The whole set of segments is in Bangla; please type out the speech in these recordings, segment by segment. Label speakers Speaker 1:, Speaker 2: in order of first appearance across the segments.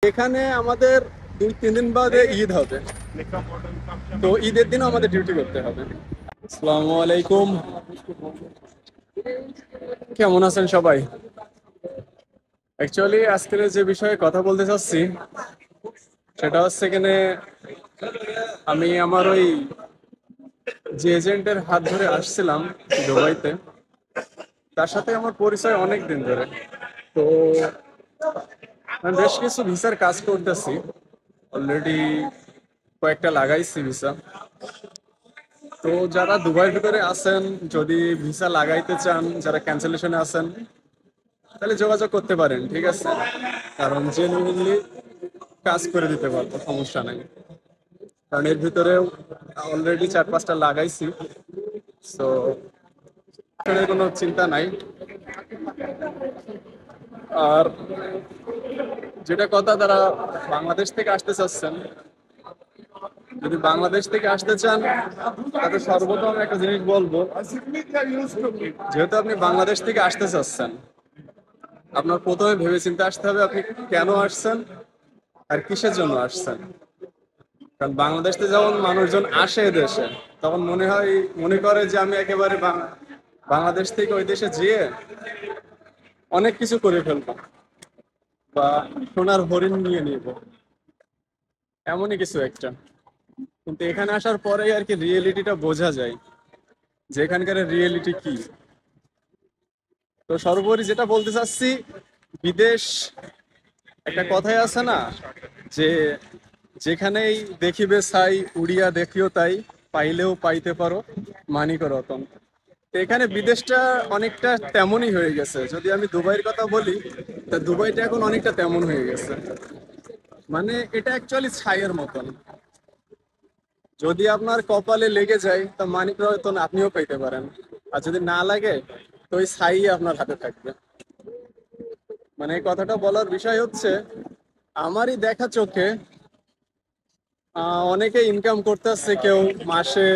Speaker 1: এখানে আমাদের 2-3 দিন বাদে ঈদ হবে, তো ঈদের দিনও আমাদের ডিউটি করতে হবে। আসসালামু আলাইকুম, কেমন আছেন সবাই? অ্যাকচুয়ালি আজকের যে বিষয়ে কথা বলতে চাচ্ছি সেটা হচ্ছে এখানে আমি আমার ওই যে এজেন্টের হাত ধরে আসছিলাম দুবাইতে, তার সাথে আমার পরিচয় অনেক দিন ধরে। তো আমি বেশ কিছু ভিসার কাজ করতেছি, অলরেডি কয়েকটা লাগাইছি ভিসা। তো যারা দুবাইয়ের ভিতরে আছেন, যদি ভিসা লাগাইতে চান, যারা ক্যান্সেলেশনে আছেন, তাহলে যোগাযোগ করতে পারেন, ঠিক আছে? কারণ জেনুইনলি কাজ করে দিতে পারবো, সমস্যা নাই। কারণ এর ভিতরেও অলরেডি 4-5টা লাগাইছি, তো কোনো চিন্তা নাই। আর যেটা কথা, তারা বাংলাদেশ থেকে আসতে চাচ্ছেন, যদি বাংলাদেশ থেকে আসতে চান তাতে সর্বপ্রথম একটা জিনিস বলবো, যেহেতু আপনি বাংলাদেশ থেকে আসতে চাচ্ছেন, আপনার প্রথমে ভেবেচিন্তে আসতে হবে আপনি কেন আসছেন আর কিসের জন্য আসছেন। কারণ বাংলাদেশ থেকে যখন মানুষজন আসে দেশে, তখন মনে করে যে আমি একেবারে বাংলাদেশ থেকে ওই দেশে যেয়ে অনেক কিছু করে ফেলবো বা সোনার হরিণ নিয়ে নিব, এমনই কিছু একটা। কিন্তু এখানে আসার পরেই আর কি রিয়েলিটিটা বোঝা যায় যে এখানকার রিয়েলিটি কি। তো সর্বোপরি যেটা বলতে চাচ্ছি, বিদেশ, একটা কথাই আছে না যে যেখানেই দেখিবে ছাই, উড়িয়া দেখিও তাই, পাইলেও পাইতে পারো মানিক রতন। তো এখানে বিদেশটা অনেকটা তেমনই হয়ে গেছে। যদি আমি দুবাইয়ের কথা বলি, তা দুবাইটা এখন অনেকটা তেমন হয়ে গেছে। মানে এটা অ্যাকচুয়ালি ছাইয়ের মতন, যদি আপনার কপালে লেগে যায় তা মানিক রতন আপনিও পেতে পারেন, আর যদি না লাগে তো ওই ছাই আপনার হাতে থাকবে। মানে এই কথাটা বলার বিষয় হচ্ছে, আমারই দেখা চোখে অনেকে ইনকাম করতেছে, কেউ মাসে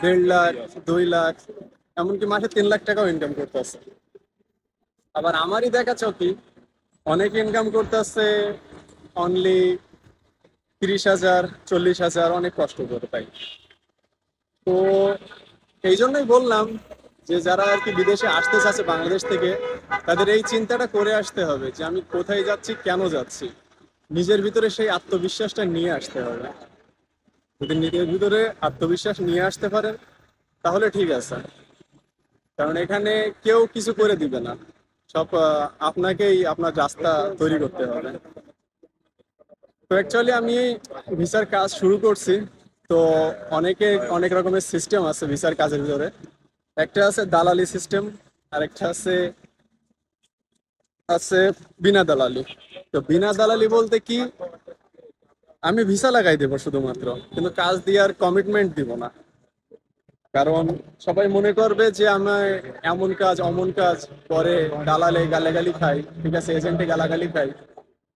Speaker 1: 1.5 লাখ, 2 লাখ, এমনকি মাসে 3 লাখ টাকাও ইনকাম করতেছে। আবার আমারই দেখা চোখে অনেকে ইনকাম করতেছে অনলি 30,000, 40,000, অনেক কষ্ট করে। তাই তো এই জন্যই বললাম যে যারা আর কি বিদেশে আসতে চাচ্ছে বাংলাদেশ থেকে, তাদের এই চিন্তাটা করে আসতে হবে যে আমি কোথায় যাচ্ছি, কেন যাচ্ছি। নিজের ভিতরে সেই আত্মবিশ্বাসটা নিয়ে আসতে হবে। যদি নিজের ভিতরে আত্মবিশ্বাস নিয়ে আসতে পারেন তাহলে ঠিক আছে। কারণ এখানে কেউ কিছু করে দিবে না, সব আপনাকেই আপনার রাস্তা তৈরি করতে হবে। তো অ্যাকচুয়ালি আমি ভিসার কাজ শুরু করছি। তো অনেকে অনেক রকমের সিস্টেম আছে ভিসার কাজের ভিতরে। একটা আছে দালালি সিস্টেম, আর একটা আছে আছে বিনা দালালি। তো বিনা দালালি বলতে কি, আমি ভিসা লাগাই দেবো শুধুমাত্র, কিন্তু কাজ দিয়ে আর কমিটমেন্ট দিব না। কারণ সবাই মনে করবে যে আমি এমন কাজ অমন কাজ, পরে দালালে গালাগালি খাই, ঠিক আছে, এজেন্টে গালাগালি খাই,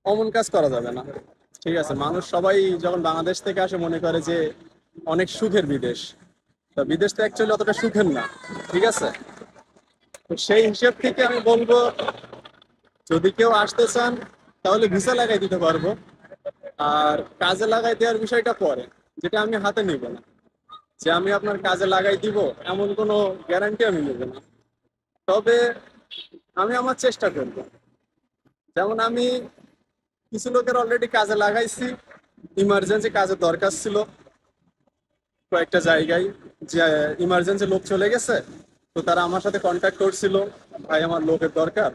Speaker 1: অমন কাজ করা যাবে না। ঠিক আছে, মানুষ সবাই যখন বাংলাদেশ থেকে আসে মনে করে যে অনেক সুখের বিদেশ। তো বিদেশ তো অ্যাকচুয়ালি অতটা সুখের না, ঠিক আছে? তো সেই হিসেব থেকে আমি বলবো, যদি কেউ আসতে চান তাহলে ভিসা লাগাই দিতে পারবো। আর কাজে লাগাই দেওয়ার বিষয়টা পরে, যেটা আমি হাতে নিব না। যে আমি আপনার কাজে লাগাই দিব এমন কোনো গ্যারান্টি আমি নেব না। তবে আমি আমার চেষ্টা করব। যেমন আমি কিছু লোকের অলরেডি কাজে লাগাইছি, ইমার্জেন্সি কাজের দরকার ছিল কয়েকটা জায়গায়, যে ইমার্জেন্সি লোক চলে গেছে, তো তারা আমার সাথে কন্ট্যাক্ট করছিল, ভাই আমার লোকের দরকার।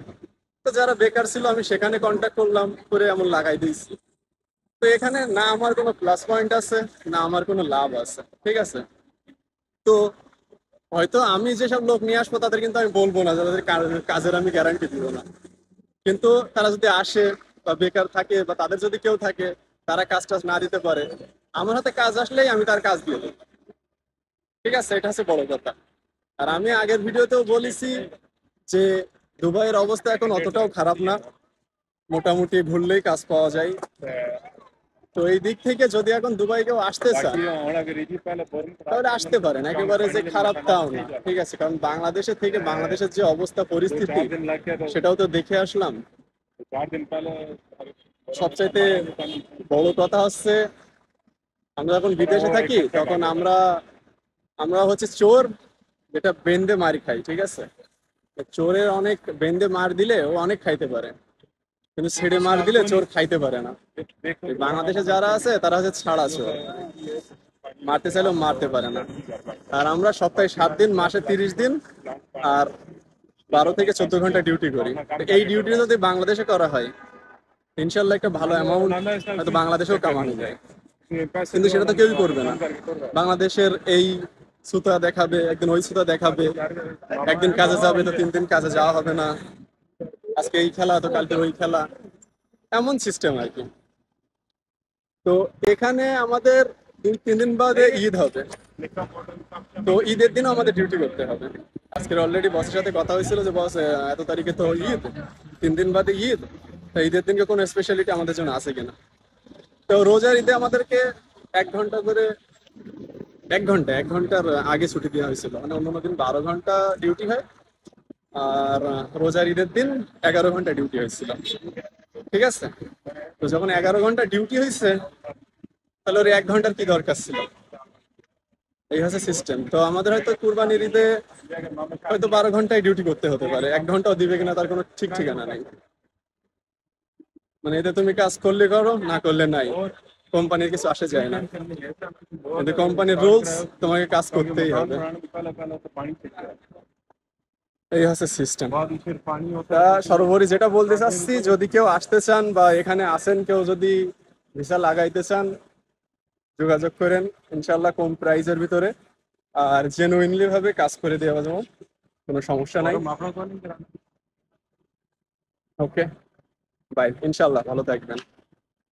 Speaker 1: তো যারা বেকার ছিল আমি সেখানে কন্ট্যাক্ট করলাম, করে এমন লাগাই দিয়েছি। তো এখানে না আমার কোনো প্লাস পয়েন্ট আছে, না আমার কোনো লাভ আছে, ঠিক আছে? তো হয়তো আমি যেসব লোক নিয়ে আসবো তাদের কিন্তু আমি বলবো না যে তাদের কাজের আমি গ্যারান্টি দিব না। কিন্তু তারা যদি আসে বা বেকার থাকে, বা তাদের যদি কেউ থাকে তারা কাজ টাজ না দিতে পারে, আমার হাতে কাজ আসলেই আমি তার কাজ দিয়ে দেবো, ঠিক আছে? এটা হচ্ছে বড় কথা। আর আমি আগের ভিডিওতেও বলেছি যে দুবাইয়ের অবস্থা এখন অতটাও খারাপ না, মোটামুটি ভুললেই কাজ পাওয়া যায়। তো এই দিক থেকে যদি এখন দুবাই কেউ আসতে চান তাহলে আসতে পারেন, একেবারে যে খারাপ তাও না, ঠিক আছে? কারণ বাংলাদেশের থেকে বাংলাদেশের যে অবস্থা পরিস্থিতি সেটাও তো দেখে আসলাম। সবচাইতে বড় কথা হচ্ছে, আমরা যখন বিদেশে থাকি তখন আমরা আমরা হচ্ছে চোর, যেটা বেঁধে মারি খাই, ঠিক আছে? চোরের অনেক বেঁধে মার দিলে ও অনেক খাইতে পারে, কিন্তু ছেড়ে মার দিলে চোর খাইতে পারে না। এই বাংলাদেশে যারা আছে তারা হচ্ছে ছাড়া চোর, মারতে চাইলেও মারতে পারে না। আর আমরা সপ্তাহে 7 দিন, মাসে 30 দিন, আর 12 থেকে 14 ঘন্টা ডিউটি করি। তো এই ডিউটি যদি বাংলাদেশে করা হয়, ইনশাল্লাহ একটা ভালো অ্যামাউন্ট হয়তো বাংলাদেশেও কামানো যায়, কিন্তু সেটা তো কেউই করবে না। বাংলাদেশের এই সুতা দেখাবে, একদিন ওই সুতা দেখাবে, একদিন কাজে যাবে তো 3 দিন কাজে যাওয়া হবে না, আজকে এই খেলা তো কালকে ওই খেলা, এমন সিস্টেম আর কি। তো এখানে আমাদের 2-3 দিন বাদে ঈদ হবে, তো ঈদের দিনও আমাদের ডিউটি করতে হবে। আজকের অলরেডি বসের সাথে কথা হয়েছিল যে বস, এত তারিখে তো ঈদ, 3 দিন বাদে ঈদ, তো ঈদের দিনকে কোনো স্পেশালিটি আমাদের জন্য আছে কিনা। তো রোজার ঈদে আমাদেরকে 1 ঘন্টা করে, 1 ঘন্টার আগে ছুটি দেওয়া হয়েছিল, মানে অন্য দিন 12 ঘন্টা ডিউটি হয়, আর রোজার ঈদের দিন 11 ঘন্টা ডিউটি হয়েছিল, ঠিক আছে? তো যখন 11 ঘন্টা ডিউটি হয়েছে, তাহলে ওর 1 ঘন্টার কি দরকার ছিল? এই হচ্ছে সিস্টেম। তো আমাদের হয়তো কুরবানির ঈদে হয়তো 12 ঘন্টায় ডিউটি করতে হতে পারে, 1 ঘন্টাও দিবে কিনা তার কোনো ঠিক ঠিকানা নেই। মানে এতে তুমি কাজ করলে করো, না করলে নাই, কোম্পানির কিছু আসে যায় না, কিন্তু কোম্পানির রুলস, তোমাকে কাজ করতেই হবে। এই হচ্ছে সিস্টেম। তা সর্বোপরি যেটা বলতে চাচ্ছি, যদি কেউ আসতে চান বা এখানে আসেন, কেউ যদি ভিসা লাগাইতে চান, যোগাযোগ করেন, ইনশাল্লাহ কম প্রাইজের ভিতরে আর জেনুইনলি ভাবে কাজ করে দেওয়া যাবে, কোনো সমস্যা নাই। ওকে, বাই, ইনশাল্লাহ ভালো থাকবেন।